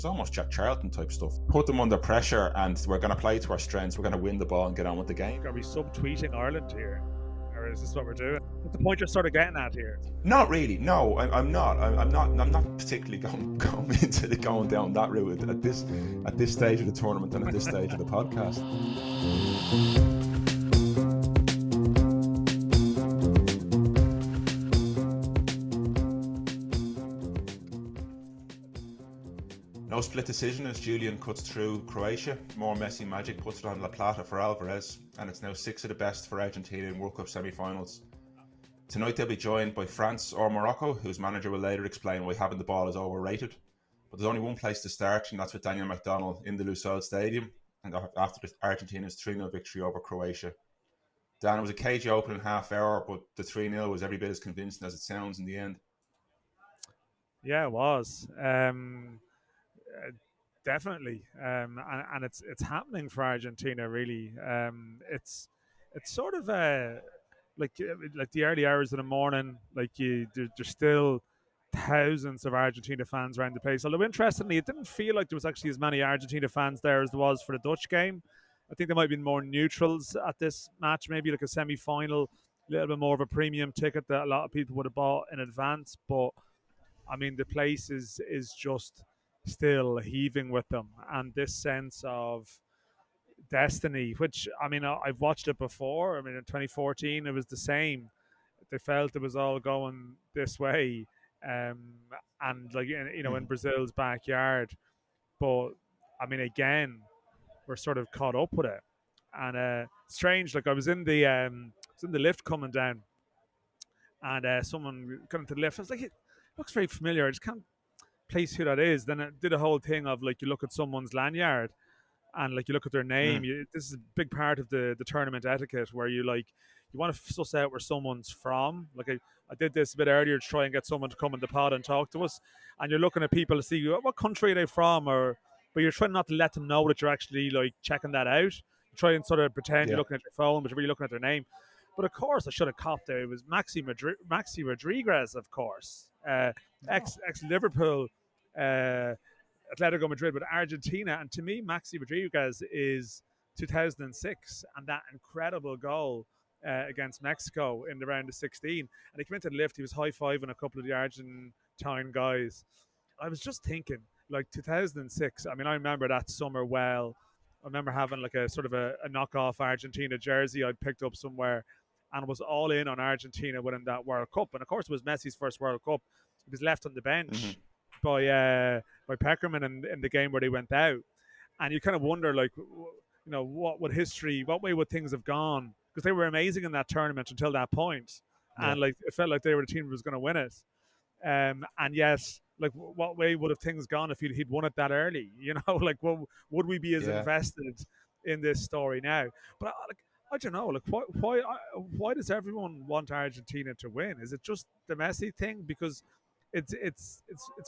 It's almost Jack Charlton type stuff. Put them under pressure and we're going to play to our strengths. We're going to win the ball and get on with the game. Are we subtweeting Ireland here? Or is this what we're doing? What's the point you're sort of getting at here? Not really. No, I'm not. I'm not particularly going down that route at this stage of the tournament and at this stage of the podcast. No split decision as Julian cuts through Croatia. More Messi magic puts it on La Plata for Alvarez, and it's now 6 of the best for Argentina in World Cup semi-finals. Tonight they'll be joined by France or Morocco, whose manager will later explain why having the ball is overrated. But there's only one place to start, and that's with Daniel McDonnell in the Lusail Stadium, and after Argentina's 3-0 victory over Croatia. Dan, it was a cagey opening half hour, but the 3-0 was every bit as convincing as it sounds in the end. Yeah, it was. Definitely, and it's happening for Argentina. Really, it's sort of like the early hours of the morning. Like there's still thousands of Argentina fans around the place. Although interestingly, it didn't feel like there was actually as many Argentina fans there as there was for the Dutch game. I think there might have been more neutrals at this match, maybe like a semi-final, a little bit more of a premium ticket that a lot of people would have bought in advance. But I mean, the place is just still heaving with them, and this sense of destiny, which I mean, I've watched it before. I mean, in 2014 it was the same. They felt it was all going this way, and like in Brazil's backyard. But I mean, again, we're sort of caught up with it, and strange. Like I was in the lift coming down, and someone got into the lift. I was like, it looks very familiar. I just can't place who that is. Then it did a whole thing of like you look at someone's lanyard and like you look at their name. This is a big part of the tournament etiquette where you want to suss out where someone's from. Like I did this a bit earlier to try and get someone to come in the pod and talk to us, and you're looking at people to see what country are they from, but you're trying not to let them know that you're actually like checking that out. You try and sort of pretend you're looking at your phone, but you're really looking at their name. But of course, I should have copped there. It was Maxi Rodriguez, of course, ex Liverpool, Atletico Madrid, with Argentina. And to me, Maxi Rodriguez is 2006 and that incredible goal against Mexico in the round of 16. And he came into the lift. He was high-fiving a couple of the Argentine guys. I was just thinking, like 2006. I mean, I remember that summer well. I remember having like a sort of a knockoff Argentina jersey I'd picked up somewhere, and was all in on Argentina winning that World Cup. And of course, it was Messi's first World Cup. He was left on the bench by Peckerman in the game where they went out. And you kind of wonder, like, what way would things have gone? Because they were amazing in that tournament until that point. And like it felt like they were the team who was going to win it. And yes, like what way would have things gone if he'd won it that early? Like would we be as invested in this story now? But I don't know. Like why does everyone want Argentina to win? Is it just the Messi thing? Because it's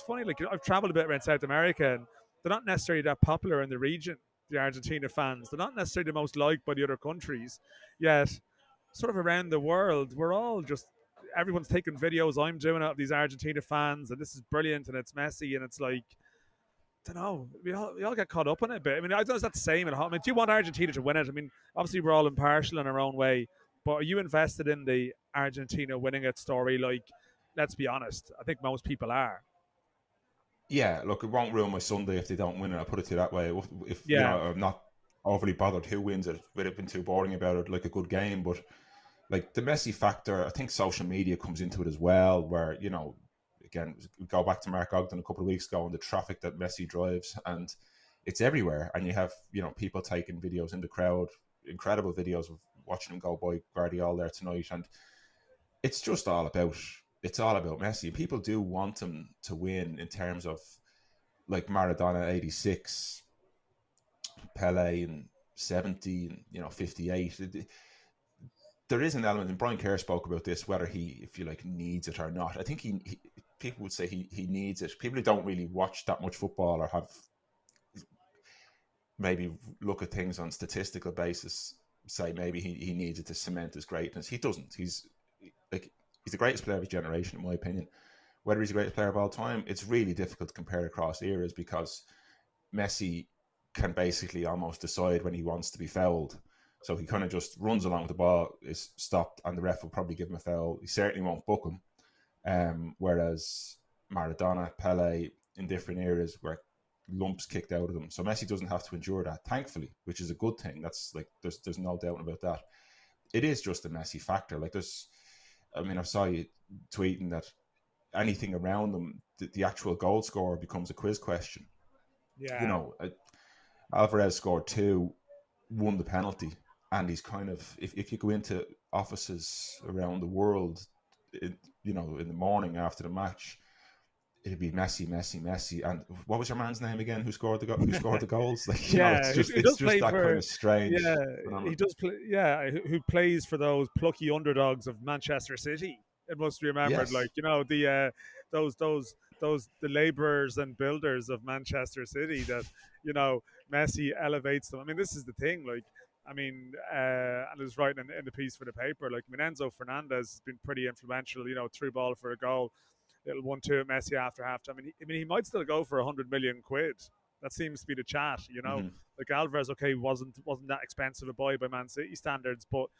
funny. Like I've traveled a bit around South America, and they're not necessarily that popular in the region. The Argentina fans, they're not necessarily the most liked by the other countries. Yet, sort of around the world, we're all just everyone's taking videos. I'm doing it of these Argentina fans, and this is brilliant, and it's Messi, and it's like, I don't know. We all get caught up in it a bit. I mean, I don't know if that's the same at home. I mean, do you want Argentina to win it? I mean, obviously we're all impartial in our own way, but are you invested in the Argentina winning it story? Like, let's be honest. I think most people are. Yeah, look, it won't ruin my Sunday if they don't win it. I'll put it to you that way. If I'm not overly bothered who wins it, would have been too boring about it, like a good game. But like the Messi factor, I think social media comes into it as well, where, again, we go back to Mark Ogden a couple of weeks ago and the traffic that Messi drives, and it's everywhere. And you have, people taking videos in the crowd, incredible videos of watching him go by Guardiola there tonight. And it's just all about Messi. People do want him to win in terms of like Maradona 86, Pele in 70, and 58. There is an element, and Brian Kerr spoke about this, whether he, if you like, needs it or not. I think he people would say he needs it. People who don't really watch that much football or have maybe look at things on statistical basis say maybe he needs it to cement his greatness. He doesn't. He's the greatest player of his generation, in my opinion. Whether he's the greatest player of all time, it's really difficult to compare across eras because Messi can basically almost decide when he wants to be fouled. So he kind of just runs along with the ball, is stopped, and the ref will probably give him a foul. He certainly won't book him. Whereas Maradona, Pele, in different areas where lumps kicked out of them. So Messi doesn't have to endure that, thankfully, which is a good thing. That's like there's no doubt about that. It is just a Messi factor. Like I saw you tweeting that anything around them, the actual goal scorer becomes a quiz question. Yeah. Alvarez scored 2, won the penalty, and he's kind of, if you go into offices around the world, in the morning after the match, it'd be Messi, and what was your man's name again? Who scored the goals? Like, it's just that kind of strange. Yeah, he does play. Yeah, who plays for those plucky underdogs of Manchester City? It must be remembered, yes. The labourers and builders of Manchester City that Messi elevates them. I mean, this is the thing. And I was writing in the piece for the paper. Enzo Fernandez has been pretty influential. Through ball for a goal. Little 1-2 at Messi after halftime. He might still go for 100 million quid. That seems to be the chat, Mm-hmm. Like Alvarez, okay, wasn't that expensive a buy by Man City standards, but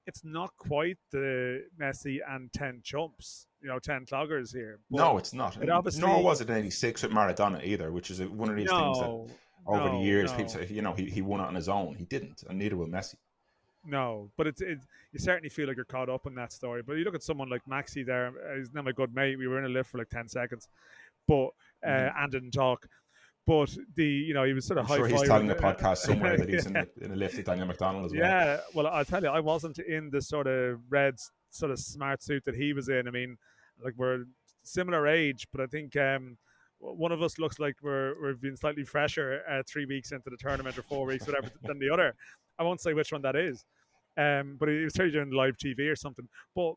it's not quite the Messi and 10 chumps, 10 cloggers here. But no, it's not. Nor was it in '86 with Maradona either, which is one of these things that over the years people say, he won it on his own. He didn't, and neither will Messi. No, but you certainly feel like you're caught up in that story. But you look at someone like Maxi there, he's not my good mate. We were in a lift for like 10 seconds, but and didn't talk. But he was sort of high-fiving. Sure, he's telling a podcast somewhere that he's in a lift with Daniel McDonnell as well. Yeah, well, I'll tell you, I wasn't in the sort of red, sort of smart suit that he was in. I mean, we're similar age, but I think one of us looks like we've been slightly fresher 3 weeks into the tournament or 4 weeks, whatever, than the other. I won't say which one that is. But he was doing live TV or something. But,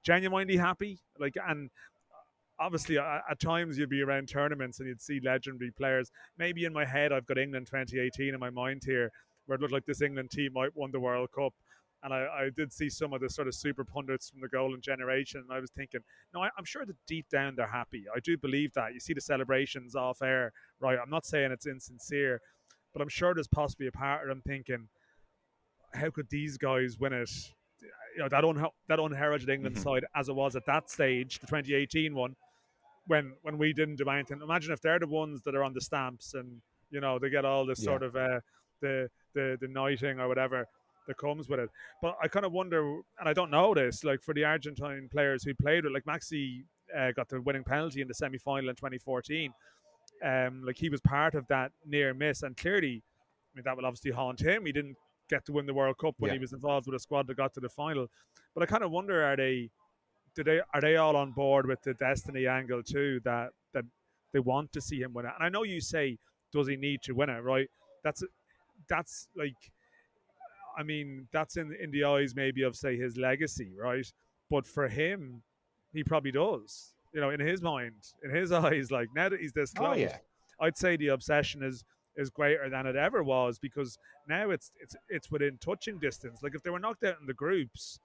genuinely happy. And obviously, at times you'd be around tournaments and you'd see legendary players. Maybe in my head, I've got England 2018 in my mind here, where it looked like this England team might won the World Cup. And I did see some of the sort of super pundits from the golden generation. And I was thinking, no, I'm sure that deep down they're happy. I do believe that. You see the celebrations off air, right? I'm not saying it's insincere, but I'm sure there's possibly a part of them thinking, how could these guys win it? That unheralded England side as it was at that stage, the 2018 one, when we didn't do anything. Imagine if they're the ones that are on the stamps and they get all this sort of the knighting or whatever that comes with it. But I kind of wonder, and I don't know this, for the Argentine players who played it, Maxi got the winning penalty in the semi-final in 2014. He was part of that near miss, and clearly, that will obviously haunt him. He didn't get to win the World Cup when he was involved with a squad that got to the final. But I kind of wonder, are they all on board with the destiny angle too, that they want to see him win it? And I know you say, does he need to win it, right? That's that's in the eyes maybe of, say, his legacy, right? But for him, he probably does. In his mind, in his eyes, now that he's this close, I'd say the obsession is greater than it ever was, because now it's within touching distance. If they were knocked out in the groups,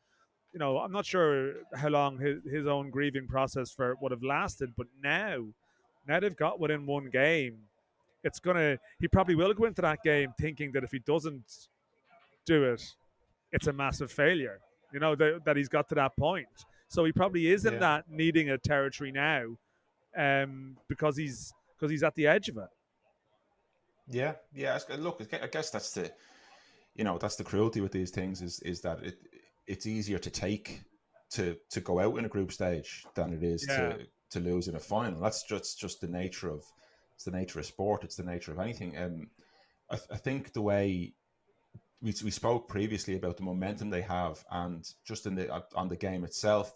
I'm not sure how long his own grieving process for would have lasted, but now they've got within one game, he probably will go into that game thinking that if he doesn't do it, it's a massive failure, that he's got to that point. So he probably is in that needing a territory now, because he's at the edge of it. Yeah. Look, I guess that's the cruelty with these things is that it's easier to take to go out in a group stage than it is to lose in a final. That's just the nature of sport. It's the nature of anything. I think the way we spoke previously about the momentum they have, and just on the game itself.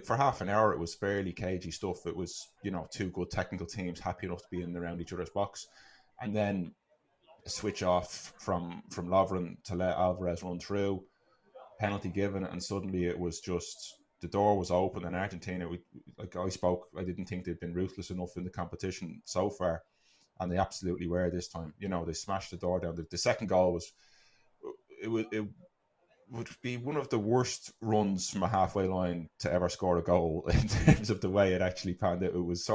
For half an hour, it was fairly cagey stuff. It was, two good technical teams happy enough to be in around each other's box. And then a switch off from Lovren to let Alvarez run through, penalty given, and suddenly it was just, the door was open. And Argentina, I didn't think they'd been ruthless enough in the competition so far, and they absolutely were this time. They smashed the door down. The second goal was, it would be one of the worst runs from a halfway line to ever score a goal in terms of the way it actually panned out. It was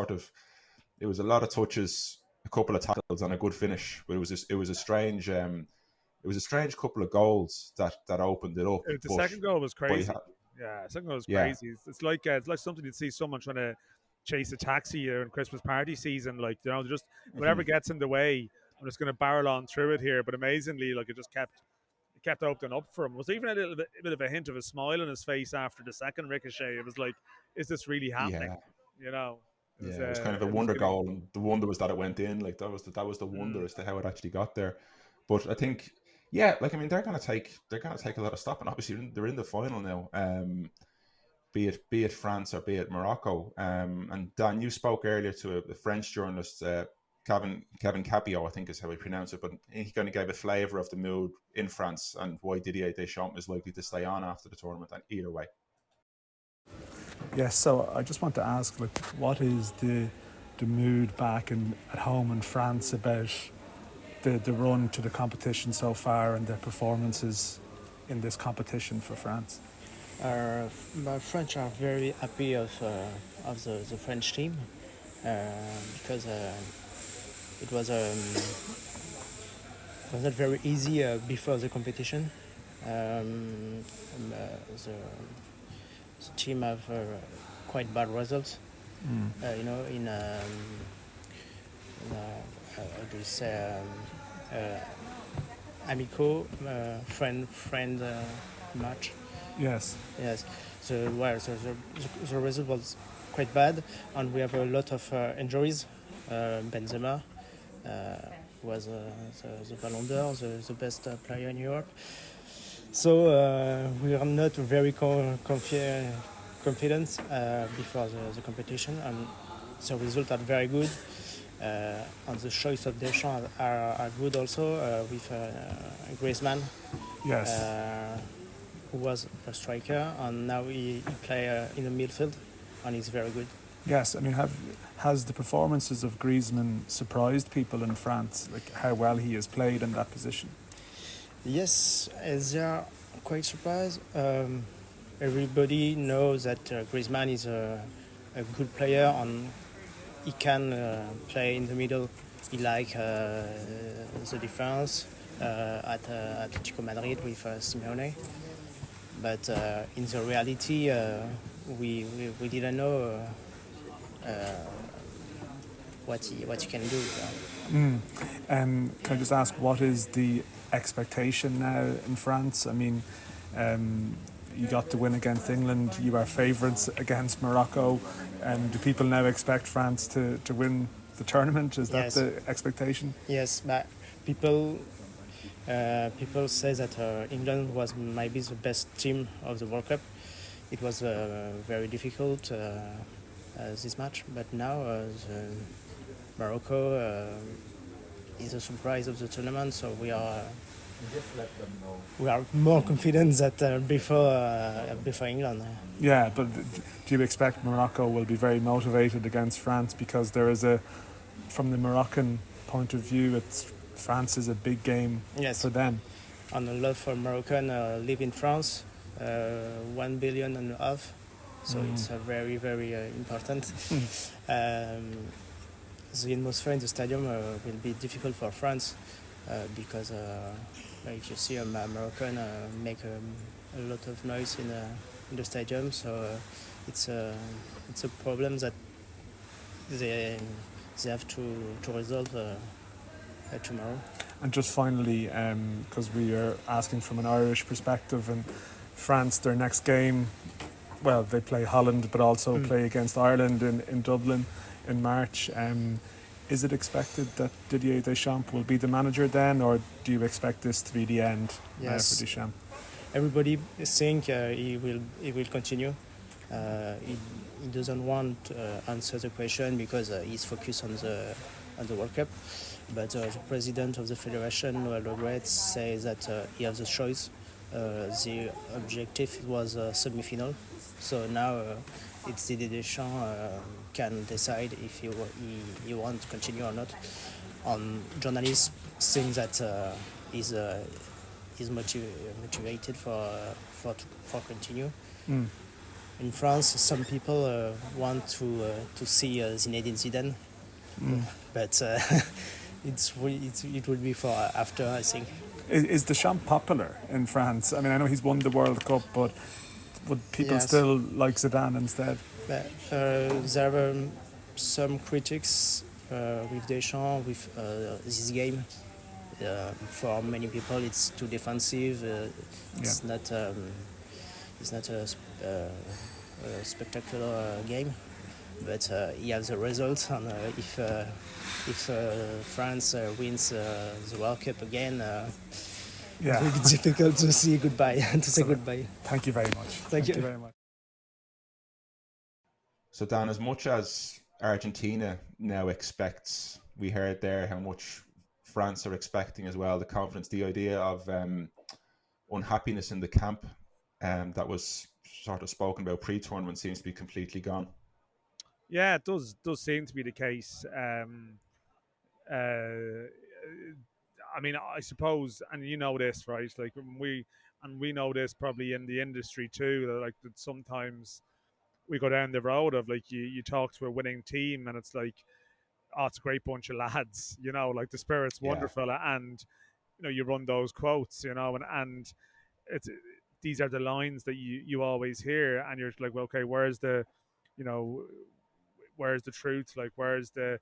a lot of touches, a couple of tackles and a good finish. But it was a strange couple of goals that opened it up. The second goal was crazy. Yeah, second goal was crazy. It's like something you'd see someone trying to chase a taxi in Christmas party season. Like, you know, just whatever gets in the way, I'm just going to barrel on through it here. But amazingly, like, it kept opening up for him. It was even a little bit of a hint of a smile on his face after the second ricochet. It was like, is this really happening? Yeah. You know. It was kind of a wonder goal, and the wonder was that it went in. Like that was the wonder as to how it actually got there. But I think, like, I mean, they're gonna take a lot of stopping. Obviously, they're in the final now. Be it France or be it Morocco. And Dan, you spoke earlier to a French journalist, Kevin Capio, I think is how he pronounced it, but he kind of gave a flavour of the mood in France and why Didier Deschamps is likely to stay on after the tournament. And either way. Yes, so I just want to ask, like, what is the mood back at home in France about the run to the competition so far and their performances in this competition for France? French are very happy of the French team because it was not very easy before the competition. The team have quite bad results. You know, in how do you say, amico friend match. Yes. The result was quite bad, and we have a lot of injuries. Benzema was the Ballon d'Or, the best player in Europe. So we are not very confident before the competition, and the results are very good. And the choice of Deschamps are good also with Griezmann. Yes. Who was a striker, and now he plays in the midfield, and he's very good. Yes, I mean, has the performances of Griezmann surprised people in France, like how well he has played in that position? Yes, they are quite surprised. Everybody knows that Griezmann is a good player, and he can play in the middle. He likes the defense at Atletico Madrid with Simeone. But in the reality, we didn't know what he can do. Can I just ask, what is the expectation now in France? I mean, you got to win against England. You are favourites against Morocco. Do people now expect France to win the tournament? Is that the expectation? Yes, but people say that England was maybe the best team of the World Cup. It was very difficult this match, but now Morocco is a surprise of the tournament, so we are more confident than before England. Yeah, but do you expect Morocco will be very motivated against France, because there is from the Moroccan point of view, France is a big game for them. And a lot for Moroccan live in France, 1.5 billion. So it's very, very important. The atmosphere in the stadium will be difficult for France because if you see a Moroccan make a lot of noise in the stadium, so it's a problem that they have to resolve tomorrow. And just finally, because we are asking from an Irish perspective, and France, their next game, well, they play Holland, but also play against Ireland in Dublin in March. Is it expected that Didier Deschamps will be the manager then, or do you expect this to be the end for Deschamps? Everybody think he will continue. He doesn't want to answer the question because he's focused on the World Cup. But the president of the federation, Walid Regragui, says that he has a choice. The objective was semi-final, so now it's Didier Deschamps can decide if he want to continue or not. Journalists think that he's motivated for continue. In France, some people want to see Zinedine Zidane but it will be for after, I think. Is Deschamps popular in France? I mean, I know he's won the World Cup, but would people Yes. still like Zidane instead? There were some critics with Deschamps with this game. For many people, it's too defensive. It's not a spectacular game, but he has the results. And if France wins the World Cup again, it will be difficult to say goodbye. Goodbye. Thank you very much. Thank you very much. So Dan, as much as Argentina now expects, we heard there how much France are expecting as well, the confidence, the idea of unhappiness in the camp that was sort of spoken about pre-tournament seems to be completely gone. Yeah, it does seem to be the case. I mean, I suppose, and you know this, right? Like we know this probably in the industry too, that like that sometimes we go down the road of like you talk to a winning team and it's like, oh, it's a great bunch of lads, you know, like the spirit's wonderful, and you know you run those quotes, you know, and it's these are the lines that you always hear, and you're like, well, okay, where's the, you know, where's the truth? Like where's the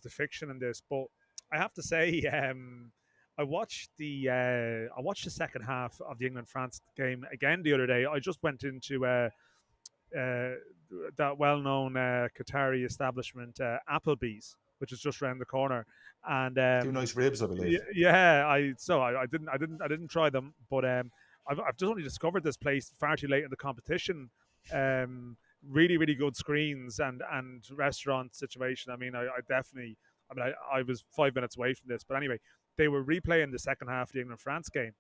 fiction in this? But I have to say, I watched the second half of the England-France game again the other day. I just went into that well-known Qatari establishment, Applebee's, which is just around the corner, and do nice ribs, I believe. Yeah, I didn't try them, but I've just only discovered this place far too late in the competition. Really, really good screens and restaurant situation. I mean, I definitely. I mean, I was 5 minutes away from this, but anyway, they were replaying the second half of the England-France game,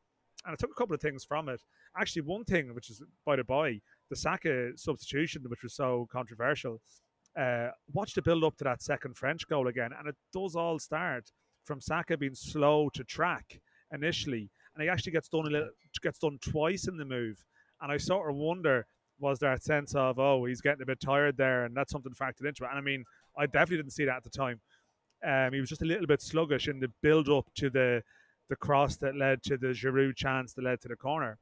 and I took a couple of things from it. Actually, one thing, which is by the by, the Saka substitution, which was so controversial. Watch the build up to that second French goal again, and it does all start from Saka being slow to track initially, and he actually gets done twice in the move. And I sort of wonder, was there a sense of, oh, he's getting a bit tired there, and that's something factored into it? And I mean, I definitely didn't see that at the time. He was just a little bit sluggish in the build up to the cross that led to the Giroud chance that led to the corner.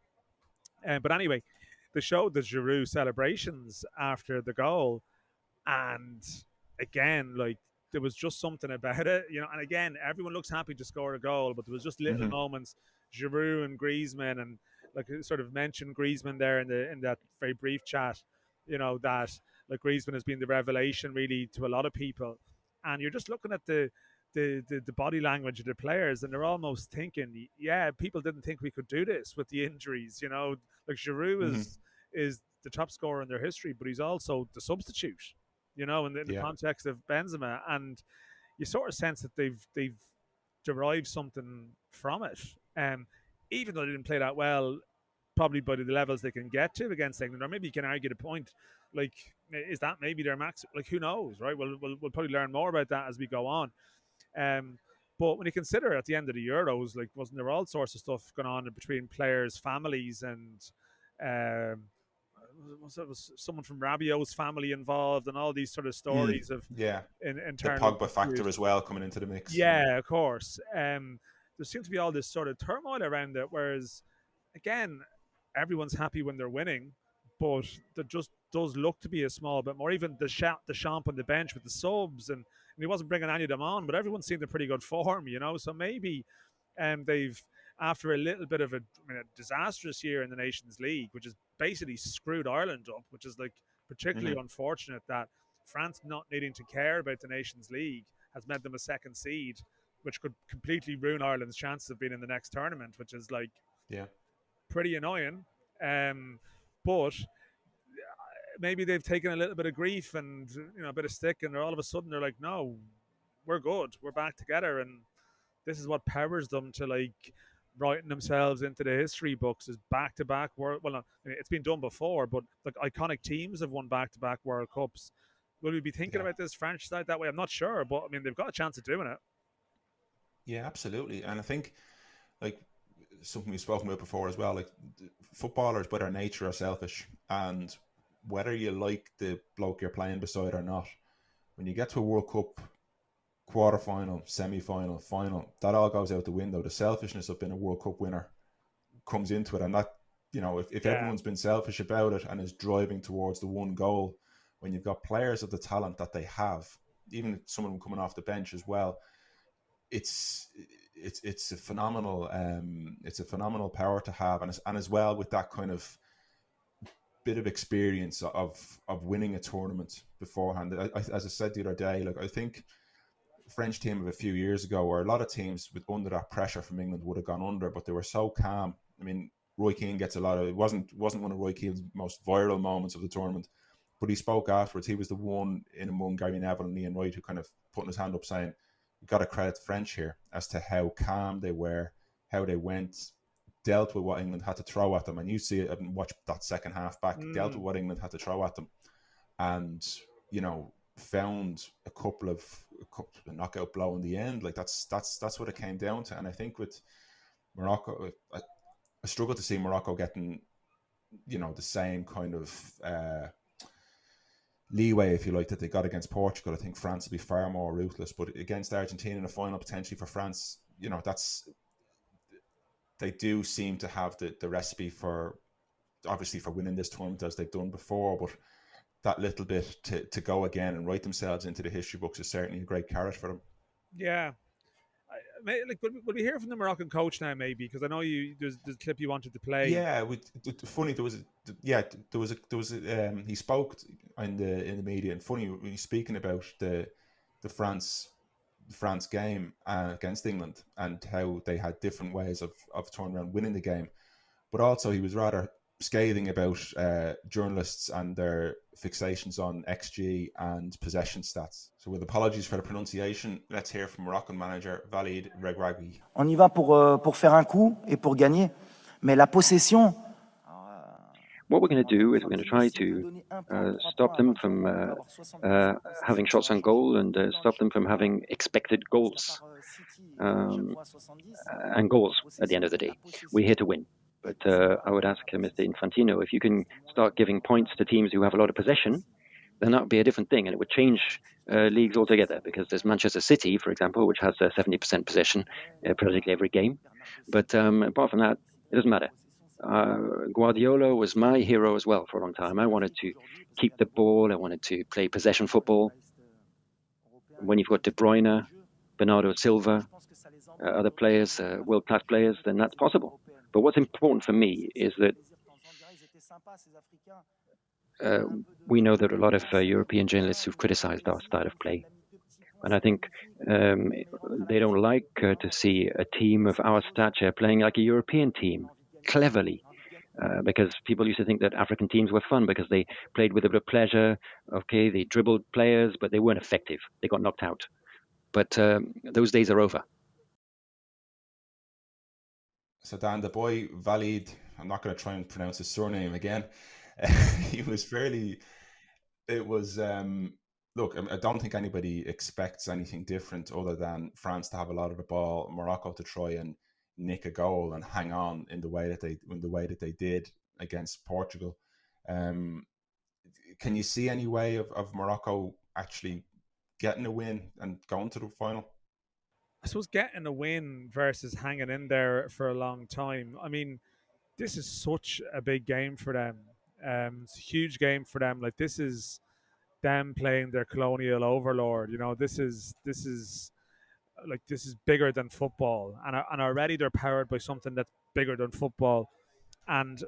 But anyway, they showed the Giroud celebrations after the goal, and again, like there was just something about it, you know. And again, everyone looks happy to score a goal, but there was just little moments. Giroud and Griezmann, and like sort of mentioned Griezmann there in that very brief chat, you know, that like Griezmann has been the revelation really to a lot of people, and you're just looking at the body language of the players, and they're almost thinking, yeah, people didn't think we could do this with the injuries, you know. Like Giroud is the top scorer in their history, but he's also the substitute, you know, in the context of Benzema, and you sort of sense that they've derived something from it. Even though they didn't play that well, probably by the levels they can get to against England, or maybe you can argue the point, like, is that maybe their max? Like, who knows, right? We'll probably learn more about that as we go on. But when you consider at the end of the Euros, like, wasn't there all sorts of stuff going on between players' families, and was someone from Rabiot's family involved, and all these sort of stories of in terms the Pogba factor as well coming into the mix. Yeah, of course. There seems to be all this sort of turmoil around it, whereas again, everyone's happy when they're winning, but there just does look to be a small bit more. Even the Champ on the bench with the subs, and he wasn't bringing any of them on, but everyone seemed in pretty good form, you know. So maybe they've, after a little bit of a disastrous year in the Nations League, which has basically screwed Ireland up, which is like particularly unfortunate, that France not needing to care about the Nations League has made them a second seed, which could completely ruin Ireland's chances of being in the next tournament, which is like pretty annoying. But maybe they've taken a little bit of grief and, you know, a bit of stick, and all of a sudden they're like, no, we're good, we're back together, and this is what powers them to like writing themselves into the history books as back-to-back world. Well, it's been done before, but like iconic teams have won back-to-back World Cups. Will we be thinking about this French side that way? I'm not sure, but I mean, they've got a chance of doing it. Yeah, absolutely. And I think, like, something we've spoken about before as well, like, footballers by their nature are selfish, and whether you like the bloke you're playing beside or not, when you get to a World Cup quarter-final, semi-final, final, that all goes out the window. The selfishness of being a World Cup winner comes into it, and that, if everyone's been selfish about it and is driving towards the one goal, when you've got players of the talent that they have, even some of them coming off the bench as well, it's a phenomenal power to have, and as well with that kind of bit of experience of winning a tournament beforehand. As I said the other day, like, I think French team of a few years ago, where a lot of teams with under that pressure from England would have gone under, but they were so calm. I mean, Roy Keane gets a lot of, it wasn't one of Roy Keane's most viral moments of the tournament, but he spoke afterwards. He was the one in among Gary Neville and Ian Wright who kind of putting his hand up saying, you've got to credit the French here as to how calm they were, how they dealt with what England had to throw at them. And you see it and watch that second half back, dealt with what England had to throw at them, and found a couple of knockout blow in the end. Like that's what it came down to. And I think with Morocco, I struggle to see Morocco getting the same kind of leeway, if you like, that they got against Portugal. I think France will be far more ruthless, but against Argentina in the final, potentially for France, they do seem to have the recipe for winning this tournament as they've done before. But that little bit to go again and write themselves into the history books is certainly a great carrot for them. Yeah. Will we hear from the Moroccan coach now, maybe? Because I know there's a clip you wanted to play. Yeah, funny. He spoke in the media, and funny when he's speaking about the France game against England and how they had different ways of turning around winning the game, but also he was rather scathing about journalists and their fixations on XG and possession stats. So with apologies for the pronunciation, let's hear from Moroccan manager Walid Regragui. On y va pour faire un coup et pour gagner, mais la possession. What we're going to do is we're going to try to stop them from having shots on goal and stop them from having expected goals and goals at the end of the day. We're here to win. But I would ask Mr. Infantino, if you can start giving points to teams who have a lot of possession, then that would be a different thing, and it would change leagues altogether, because there's Manchester City, for example, which has 70% possession practically every game. But apart from that, it doesn't matter. Guardiola was my hero as well for a long time. I wanted to keep the ball. I wanted to play possession football. When you've got De Bruyne, Bernardo Silva, other players, world-class players, then that's possible. But what's important for me is that we know that a lot of European journalists who've criticized our style of play. And I think they don't like to see a team of our stature playing like a European team, cleverly, because people used to think that African teams were fun because they played with a bit of pleasure. Okay, they dribbled players, but they weren't effective. They got knocked out. But those days are over. So Dan, the boy Walid, I'm not going to try and pronounce his surname again. He was fairly. It was. Look, I don't think anybody expects anything different other than France to have a lot of the ball, Morocco to try and nick a goal and hang on in the way that they did against Portugal. Can you see any way of Morocco actually getting a win and going to the final? I suppose getting a win versus hanging in there for a long time. I mean, this is such a big game for them. It's a huge game for them. Like, this is them playing their colonial overlord. This is bigger than football, and already they're powered by something that's bigger than football. And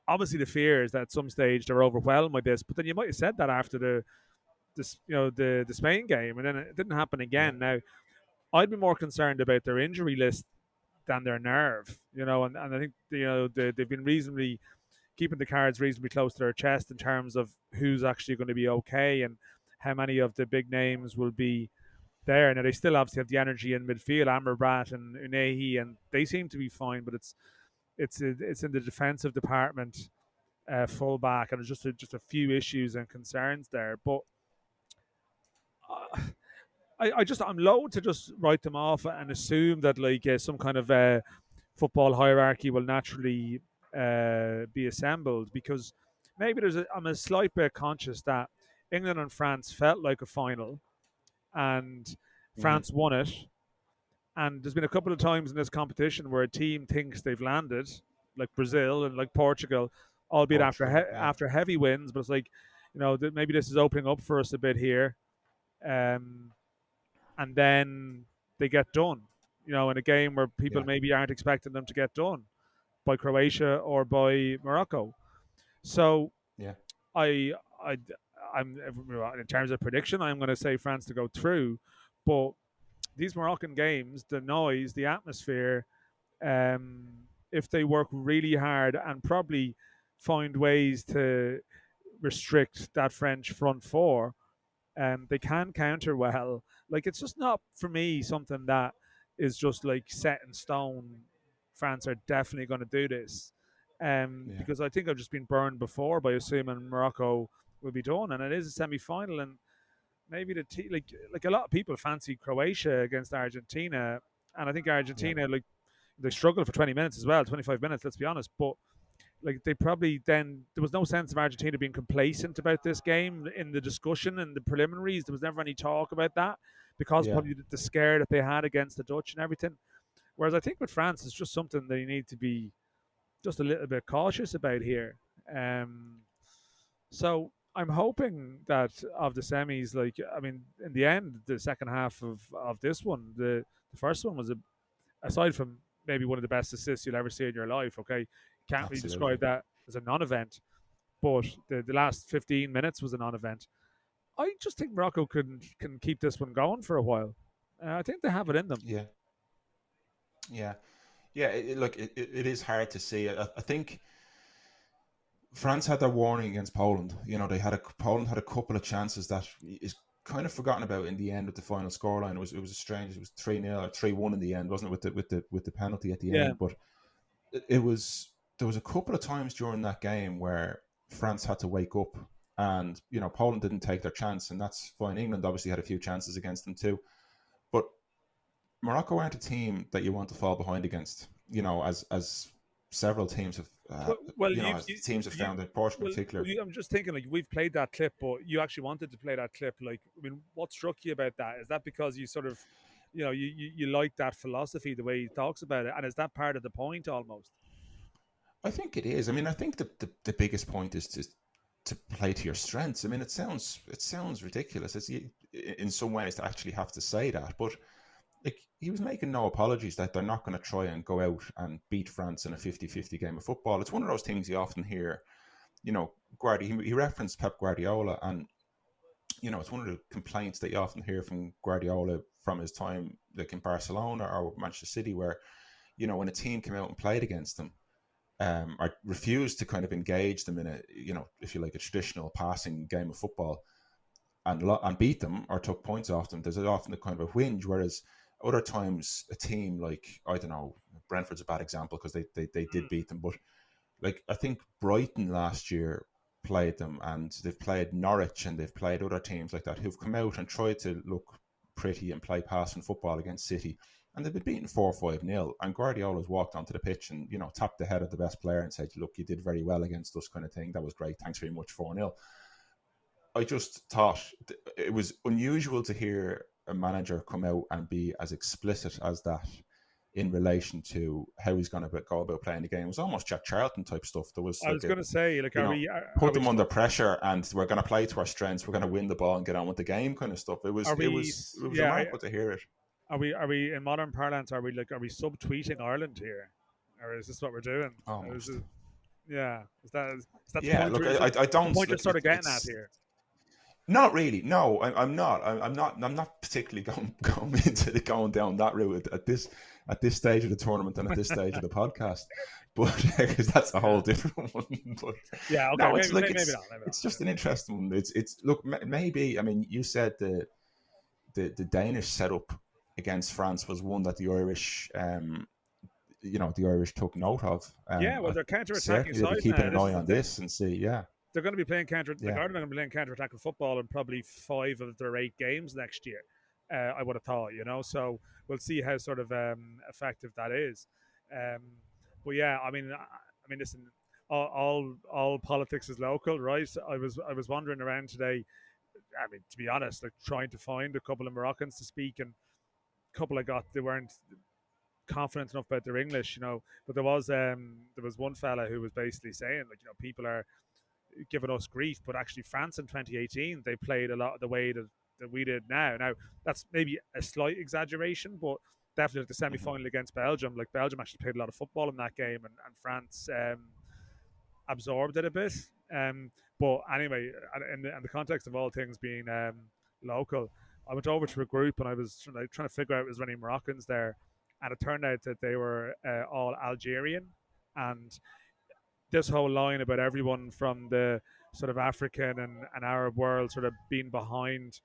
obviously, the fear is that at some stage they're overwhelmed by this. But then you might have said that after the Spain game, and then it didn't happen again. Now, I'd be more concerned about their injury list than their nerve, and I think they've been reasonably keeping the cards reasonably close to their chest in terms of who's actually going to be okay and how many of the big names will be there. Now, they still obviously have the energy in midfield, Amrabat and Unahi, and they seem to be fine, but it's in the defensive department, full back, and there's just a few issues and concerns there. But I'm loath to just write them off and assume that some kind of football hierarchy will naturally be assembled, because maybe I'm a slight bit conscious that England and France felt like a final, and France won it. And there's been a couple of times in this competition where a team thinks they've landed, like Brazil and like Portugal, albeit after heavy wins. But it's like, maybe this is opening up for us a bit here. And then they get done, in a game where people maybe aren't expecting them to get done by Croatia or by Morocco. So I'm in terms of prediction, I'm going to say France to go through, but these Moroccan games, the noise, the atmosphere, if they work really hard and probably find ways to restrict that French front four, they can counter well. Like, it's just not, for me, something that is just like set in stone. France are definitely going to do this. Because I think I've just been burned before by assuming Morocco will be done, and it is a semi-final, and maybe like a lot of people fancy Croatia against Argentina, and I think Argentina they struggled for 20 minutes as well, 25 minutes, let's be honest, but like they probably then there was no sense of Argentina being complacent about this game in the discussion and the preliminaries. There was never any talk about that because probably the scare that they had against the Dutch and everything. Whereas I think with France, it's just something they need to be just a little bit cautious about here. So I'm hoping that of the semis, in the end, the second half of this one, the first one was aside from maybe one of the best assists you'll ever see in your life. Okay, you can't really describe that as a non-event, but the last 15 minutes was a non-event. I just think Morocco can keep this one going for a while. I think they have it in them. Yeah. It is hard to see. I think France had their warning against Poland. Poland had a couple of chances that is kind of forgotten about in the end with the final scoreline. It was a strange. It was 3-0 or 3-1 in the end, wasn't it? With the penalty at the end. But there was a couple of times during that game where France had to wake up, and Poland didn't take their chance, and that's fine. England obviously had a few chances against them too, but Morocco aren't a team that you want to fall behind against. As several teams have, teams have found in Portugal in particular. I'm just thinking, like, we've played that clip, but you actually wanted to play that clip. Like, I mean, what struck you about that? Is that because you sort of, you like that philosophy, the way he talks about it, and is that part of the point almost? I think it is. I mean, I think the biggest point is to play to your strengths. I mean, it sounds ridiculous. It's in some ways to actually have to say that, but like, he was making no apologies that they're not going to try and go out and beat France in a 50-50 game of football. It's one of those things you often hear, he referenced Pep Guardiola, and, it's one of the complaints that you often hear from Guardiola from his time, like in Barcelona or Manchester City, where, when a team came out and played against them, or refused to kind of engage them in a, if you like, a traditional passing game of football and beat them or took points off them, there's often a kind of a whinge, whereas other times, a team like, I don't know, Brentford's a bad example because they did beat them, but like, I think Brighton last year played them, and they've played Norwich, and they've played other teams like that who've come out and tried to look pretty and play passing football against City, and they've been beaten 4-5-0, and Guardiola's walked onto the pitch and, tapped the head of the best player and said, look, you did very well against us, kind of thing. That was great. Thanks very much, 4-0. I just thought it was unusual to hear a manager come out and be as explicit as that in relation to how he's going to go about playing the game. It was almost Jack Charlton type stuff. There was, I was going to say, like, put them under pressure, and we're going to play to our strengths. We're going to win the ball and get on with the game, kind of stuff. It was remarkable to hear it. Are we in modern parlance? Are we subtweeting Ireland here, or is this what we're doing? Almost. Is that yeah? The point look, I don't. Point you're sort of getting at here. Not really. No, I'm not. I'm not particularly going down that route at this stage of the tournament and at this stage of the podcast, but because that's a whole different one. But yeah, okay. No, maybe not. It's just an interesting one. It's look, maybe. I mean, you said the Danish setup against France was one that the Irish, the Irish took note of. Well, they're counter-attacking side now. Keeping an eye on this and see, They're going to be playing Ireland are going to be playing counter-attacking football in probably 5 of their 8 games next year. I would have thought, so we'll see how sort of effective that is. But yeah, I mean, listen, all politics is local, right? I was wandering around today, I mean, to be honest, like trying to find a couple of Moroccans to speak, and a couple I got, they weren't confident enough about their English, But there was one fella who was basically saying, like, people are giving us grief, but actually France in 2018, they played a lot of the way that we did now. Now, that's maybe a slight exaggeration, but definitely like the semi-final against Belgium, like Belgium actually played a lot of football in that game, and France absorbed it a bit. But anyway, in the context of all things being local, I went over to a group and I was trying to figure out if there was any Moroccans there, and it turned out that they were all Algerian. And this whole line about everyone from the sort of African and Arab world sort of being behind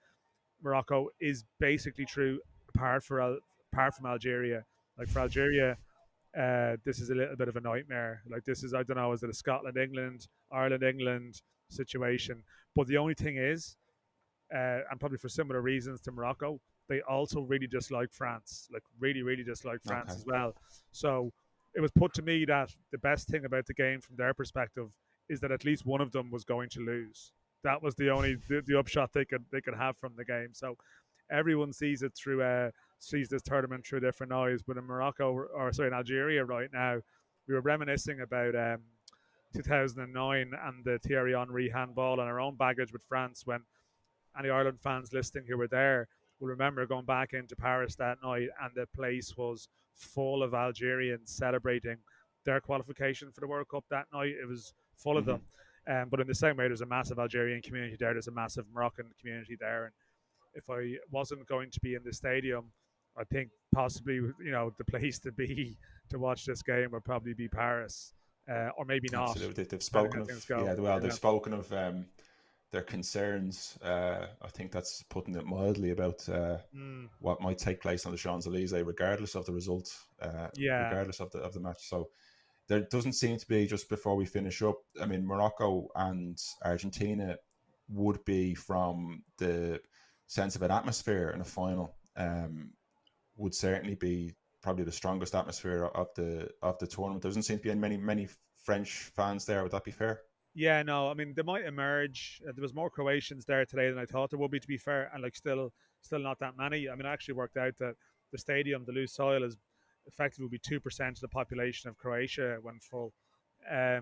Morocco is basically true, apart from Algeria. Like for Algeria, this is a little bit of a nightmare. Like this is, I don't know, is it a Scotland, England, Ireland, England situation? But the only thing is, and probably for similar reasons to Morocco, they also really dislike France, like really, really dislike France as well. So it was put to me that the best thing about the game from their perspective is that at least one of them was going to lose. That was the only the upshot they could have from the game. So everyone sees it through sees this tournament through different eyes. But in in Algeria right now, we were reminiscing about 2009 and the Thierry Henry handball and our own baggage with France. When any Ireland fans listening who were there will remember going back into Paris that night, and the place was full of Algerians celebrating their qualification for the World Cup that night. It was full of them. But in the same way, there's a massive Algerian community there. There's a massive Moroccan community there. And if I wasn't going to be in the stadium, I think possibly, the place to be to watch this game would probably be Paris, or maybe not. Absolutely. They've spoken of, they've spoken of their concerns. I think that's putting it mildly about what might take place on the Champs-Elysees, regardless of the result, regardless of the match. So there doesn't seem to be, just before we finish up, I mean, Morocco and Argentina would be, from the sense of an atmosphere in a final, would certainly be probably the strongest atmosphere of the tournament. There doesn't seem to be many French fans there. Would that be fair? Yeah, no, I mean, they might emerge. There was more Croatians there today than I thought there would be, to be fair, and still not that many. I mean, I actually worked out that the stadium, the loose soil, is effectively will be 2% of the population of Croatia when full. No,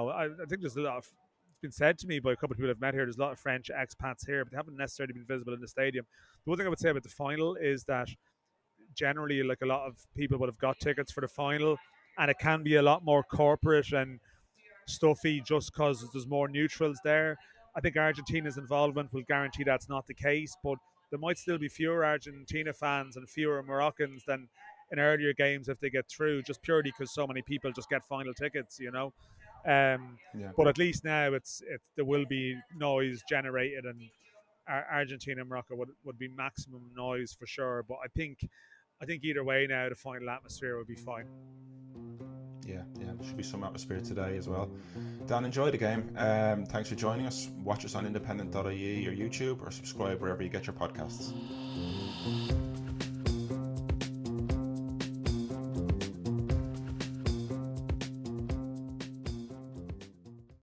I think there's a lot of, it's been said to me by a couple of people I've met here, there's a lot of French expats here, but they haven't necessarily been visible in the stadium. The one thing I would say about the final is that generally, like, a lot of people would have got tickets for the final, and it can be a lot more corporate and stuffy just because there's more neutrals there. I think Argentina's involvement will guarantee that's not the case, but there might still be fewer Argentina fans and fewer Moroccans than in earlier games if they get through, just purely because so many people just get final tickets, But at least now there will be noise generated, and Argentina and Morocco would be maximum noise for sure. But I think either way now, the final atmosphere will be fine. Yeah, there should be some atmosphere today as well. Dan, enjoy the game. Thanks for joining us. Watch us on independent.ie or YouTube, or subscribe wherever you get your podcasts.